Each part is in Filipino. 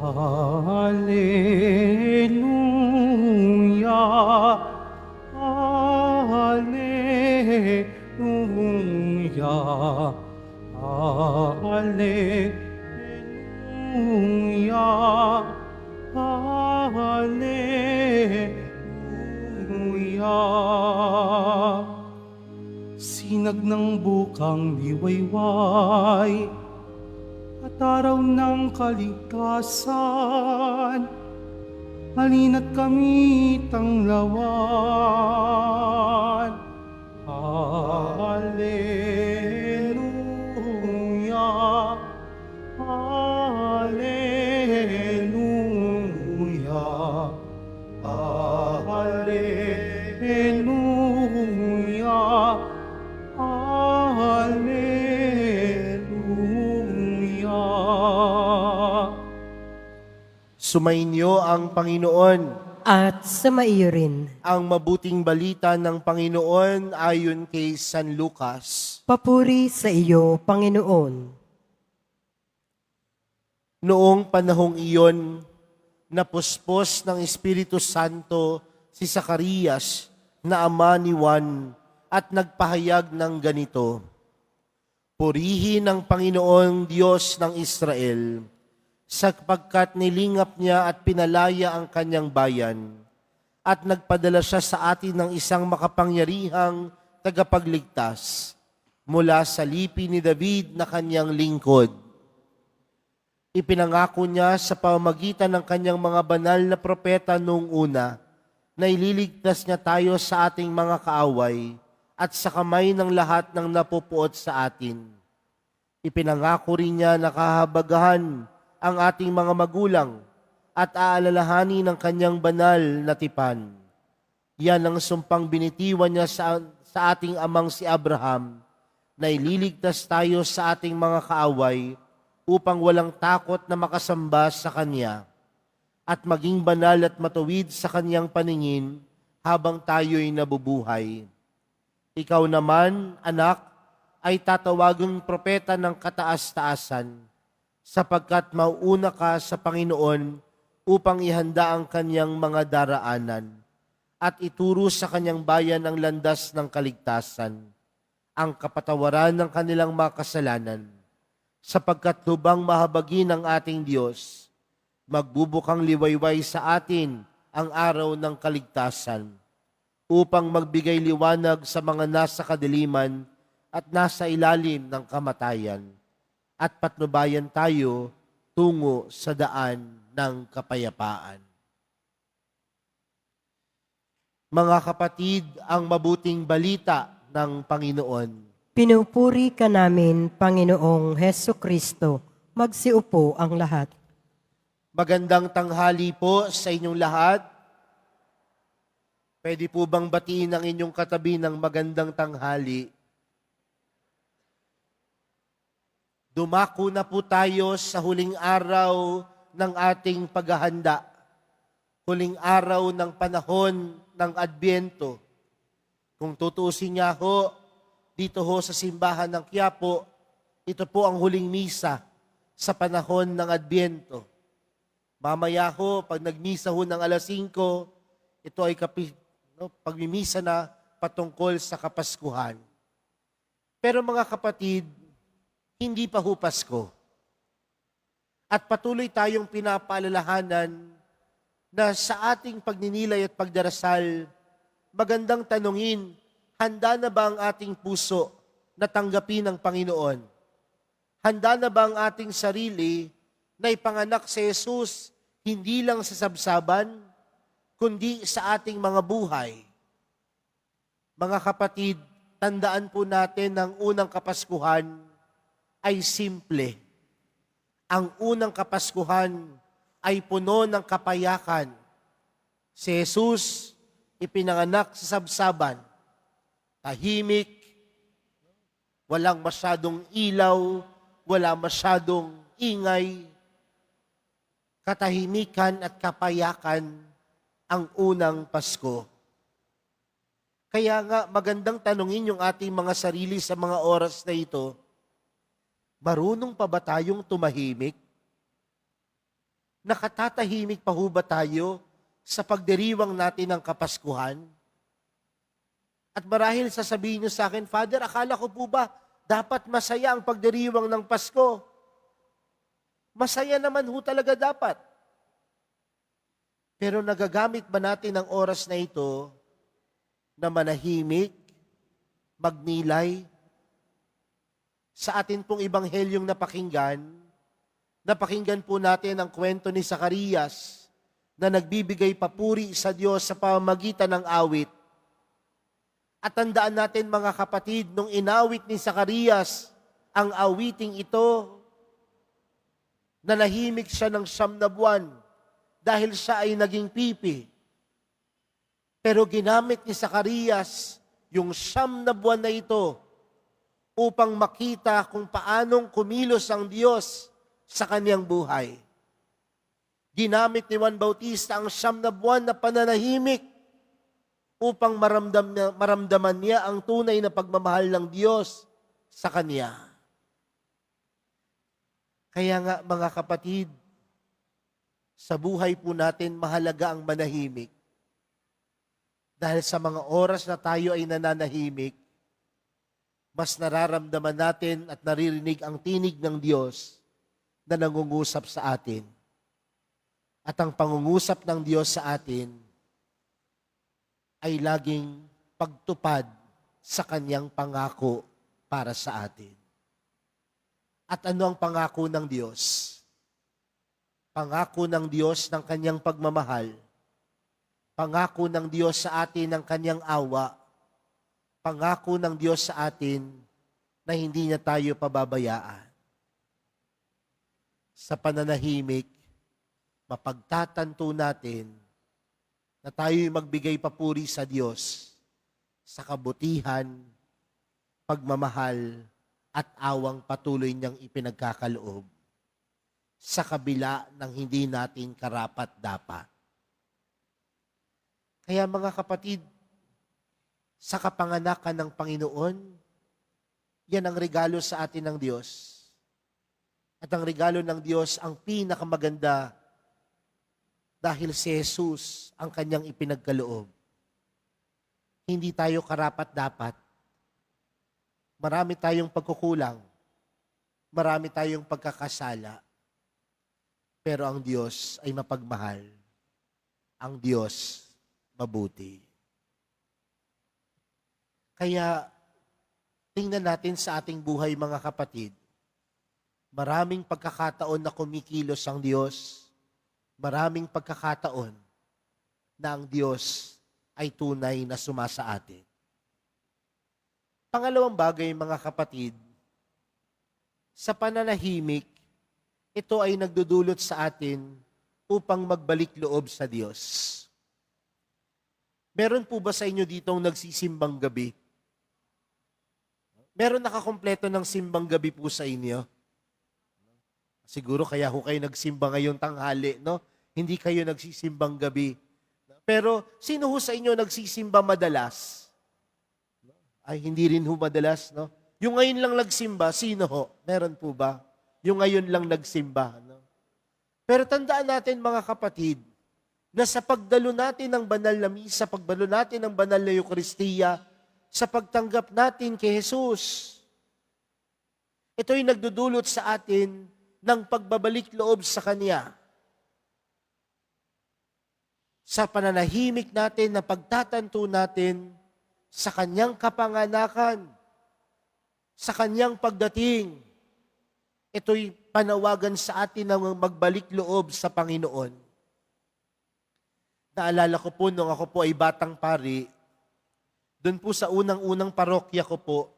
Hallelujah, Hallelujah, Hallelujah, Hallelujah. Sinag ng bukang liwayway at araw ng kaligtasan, halina't kami tanglawan. Hallelujah, Hallelujah, Hallelujah, Hallelujah. Sumainyo ang Panginoon. At sumaiyo rin. Ang mabuting balita ng Panginoon ayon kay San Lucas. Papuri sa iyo, Panginoon. Noong panahong iyon, napuspos ng Espiritu Santo si Zacarias na ama ni Juan at nagpahayag ng ganito: Purihin ang Panginoong Diyos ng Israel, sapagkat nilingap niya at pinalaya ang kanyang bayan, at nagpadala siya sa atin ng isang makapangyarihang tagapagligtas mula sa lipi ni David na kanyang lingkod. Ipinangako niya sa pamamagitan ng kanyang mga banal na propeta noong una na ililigtas niya tayo sa ating mga kaaway at sa kamay ng lahat ng napupuot sa atin. Ipinangako rin niya na kahabagahan ang ating mga magulang at aalalahanin ng kanyang banal na tipan. Yan ang sumpang binitiwan niya sa ating amang si Abraham, na ililigtas tayo sa ating mga kaaway upang walang takot na makasamba sa kanya at maging banal at matuwid sa kanyang paningin habang tayo'y nabubuhay. Ikaw naman, anak, ay tatawagang propeta ng kataas-taasan, sapagkat mauuna ka sa Panginoon upang ihanda ang kanyang mga daraanan at ituro sa kanyang bayan ang landas ng kaligtasan, ang kapatawaran ng kanilang mga kasalanan, sapagkat lubang mahabagi ng ating Diyos, magbubukang liwayway sa atin ang araw ng kaligtasan, upang magbigay liwanag sa mga nasa kadiliman at nasa ilalim ng kamatayan, at patnubayan tayo tungo sa daan ng kapayapaan. Mga kapatid, ang mabuting balita ng Panginoon. Pinupuri ka namin, Panginoong Heso Kristo. Magsiupo ang lahat. Magandang tanghali po sa inyong lahat. Pwede po bang batiin ang inyong katabi ng magandang tanghali? Dumako na po tayo sa huling araw ng ating paghahanda. Huling araw ng panahon ng Adbyento. Kung tutuusin niya ho, dito ho sa simbahan ng Quiapo, ito po ang huling misa sa panahon ng Adbyento. Mamaya ho, pag nagmisa ho ng alas 5, ito ay pagmimisa na patungkol sa Kapaskuhan. Pero mga kapatid, hindi pa ho Pasko. At patuloy tayong pinapaalalahanan na sa ating pagninilay at pagdarasal, magandang tanungin, handa na ba ang ating puso na tanggapin ng Panginoon? Handa na ba ang ating sarili na ipanganak si Jesus hindi lang sa sabsaban, kundi sa ating mga buhay? Mga kapatid, tandaan po natin ang unang Kapaskuhan ay simple. Ang unang Kapaskuhan ay puno ng kapayakan. Si Jesus ipinanganak sa sabsaban, tahimik, walang masyadong ilaw, wala masyadong ingay, katahimikan at kapayakan ang unang Pasko. Kaya nga magandang tanungin yung ating mga sarili sa mga oras na ito, marunong pa ba tayong tumahimik? Nakatatahimik pa ho ba tayo sa pagdiriwang natin ng Kapaskuhan? At marahil sasabihin niyo sa akin, Father, akala ko po ba dapat masaya ang pagdiriwang ng Pasko? Masaya naman ho talaga dapat. Pero nagagamit ba natin ang oras na ito na manahimik, magnilay? Sa atin pong ibanghelyong napakinggan po natin ang kwento ni Zacarias na nagbibigay papuri sa Diyos sa pamamagitan ng awit. At tandaan natin mga kapatid, nung inawit ni Zacarias ang awiting ito, nanahimik siya ng 9 na buwan dahil siya ay naging pipi. Pero ginamit ni Zacarias yung 9 na buwan na ito upang makita kung paanong kumilos ang Diyos sa kaniyang buhay. Ginamit ni Juan Bautista ang 9 na buwan na pananahimik upang maramdaman niya ang tunay na pagmamahal ng Diyos sa kanya. Kaya nga mga kapatid, sa buhay po natin mahalaga ang manahimik. Dahil sa mga oras na tayo ay nananahimik, mas nararamdaman natin at naririnig ang tinig ng Diyos na nangungusap sa atin. At ang pangungusap ng Diyos sa atin ay laging pagtupad sa Kanyang pangako para sa atin. At ano ang pangako ng Diyos? Pangako ng Diyos ng Kanyang pagmamahal. Pangako ng Diyos sa atin ng Kanyang awa. Pangako ng Diyos sa atin na hindi niya tayo pababayaan. Sa pananahimik, mapagtatanto natin na tayo'y magbigay papuri sa Diyos sa kabutihan, pagmamahal, at awang patuloy niyang ipinagkakaloob sa kabila ng hindi natin karapat-dapat. Kaya mga kapatid, sa kapanganakan ng Panginoon, yan ang regalo sa atin ng Diyos. At ang regalo ng Diyos ang pinakamaganda dahil si Jesus ang kanyang ipinagkaloob. Hindi tayo karapat-dapat. Marami tayong pagkukulang. Marami tayong pagkakasala. Pero ang Diyos ay mapagmahal. Ang Diyos mabuti. Kaya, tingnan natin sa ating buhay mga kapatid. Maraming pagkakataon na kumikilos ang Diyos. Maraming pagkakataon na ang Diyos ay tunay na sumasa atin. Pangalawang bagay mga kapatid, sa pananahimik, ito ay nagdudulot sa atin upang magbalik loob sa Diyos. Meron po ba sa inyo ditong nagsisimbang gabi? Meron nakakompleto ng simbang gabi po sa inyo? Siguro kaya ho kayo nagsimba ngayong tanghali, no? Hindi kayo nagsisimbang gabi. Pero sino ho sa inyo nagsisimba madalas? Ay, hindi rin ho madalas, no? Yung ngayon lang nagsimba, sino ho? Meron po ba? Yung ngayon lang nagsimba, no? Pero tandaan natin mga kapatid, na sa pagdalo natin ng banal na misa, pagdalo natin ng banal na Eucharistia, sa pagtanggap natin kay Jesus, ito'y nagdudulot sa atin ng pagbabalik loob sa Kanya. Sa pananahimik natin na pagtatanto natin sa Kanyang kapanganakan, sa Kanyang pagdating, ito'y panawagan sa atin ng magbalik loob sa Panginoon. Naalala ko po nung ako po ay batang pari, doon po sa unang-unang parokya ko po,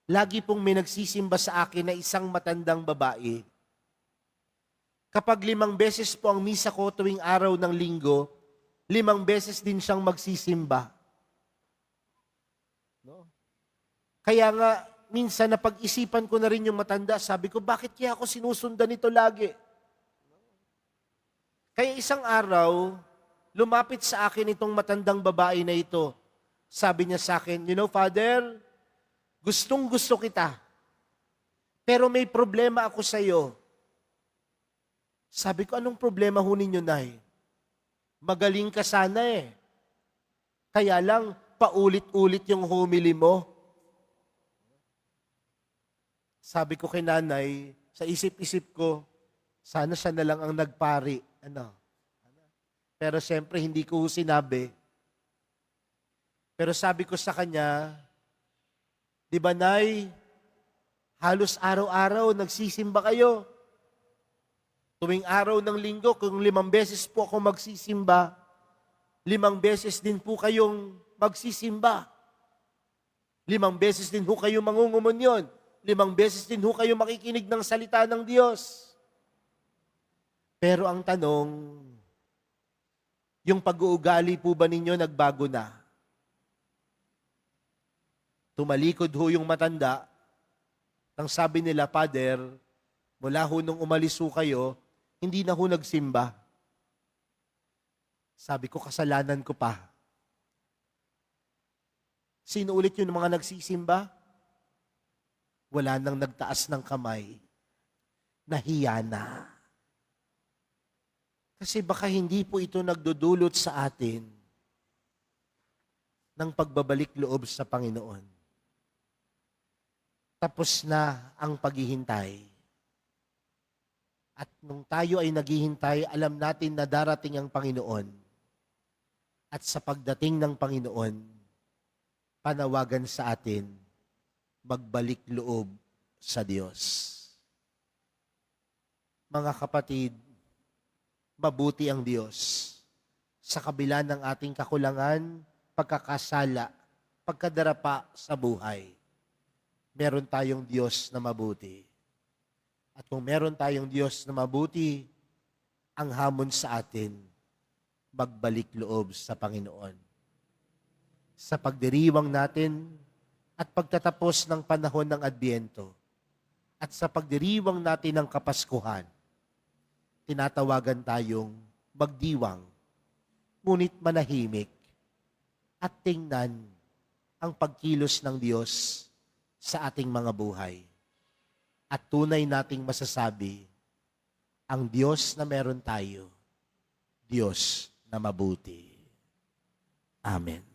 lagi pong may nagsisimba sa akin na isang matandang babae. Kapag 5 beses po ang misa ko tuwing araw ng linggo, 5 beses din siyang magsisimba. No? Kaya nga, minsan napag-isipan ko na rin yung matanda, sabi ko, bakit kaya ako sinusundan nito lagi? Kaya isang araw, lumapit sa akin itong matandang babae na ito. Sabi niya sa akin, you know, Father, gustong-gusto kita. Pero may problema ako sa iyo. Sabi ko, anong problema ho ninyo, Nay? Magaling ka sana eh. Kaya lang, paulit-ulit yung homily mo. Sabi ko kay Nanay, sa isip-isip ko, sana siya na lang ang nagpari. Pero siyempre, hindi ko sinabi. Pero sabi ko sa kanya, di ba, Nay, halos araw-araw nagsisimba kayo. Tuwing araw ng linggo, kung 5 beses po ako magsisimba, 5 beses din po kayong magsisimba. 5 beses din ho kayo mangungumunyon. 5 beses din ho kayo makikinig ng salita ng Diyos. Pero ang tanong, yung pag-uugali po ba ninyo nagbago na? Tumalikod ho yung matanda, nang sabi nila, Father, mula ho nung umalis ho kayo, hindi na ho nagsimba. Sabi ko, kasalanan ko pa. Sino ulit yung mga nagsisimba? Wala nang nagtaas ng kamay. Nahiya na. Kasi baka hindi po ito nagdudulot sa atin ng pagbabalik loob sa Panginoon. Tapos na ang paghihintay. At nung tayo ay naghihintay, alam natin na darating ang Panginoon. At sa pagdating ng Panginoon, panawagan sa atin, magbalik loob sa Diyos. Mga kapatid, mabuti ang Diyos. Sa kabila ng ating kakulangan, pagkakasala, pagkadarapa sa buhay, meron tayong Diyos na mabuti. At kung meron tayong Diyos na mabuti, ang hamon sa atin, magbalik loob sa Panginoon. Sa pagdiriwang natin at pagtatapos ng panahon ng Adbyento at sa pagdiriwang natin ng Kapaskuhan, tinatawagan tayong magdiwang, ngunit manahimik at tingnan ang pagkilos ng Diyos sa ating mga buhay. At tunay nating masasabi, ang Diyos na meron tayo, Diyos na mabuti. Amen.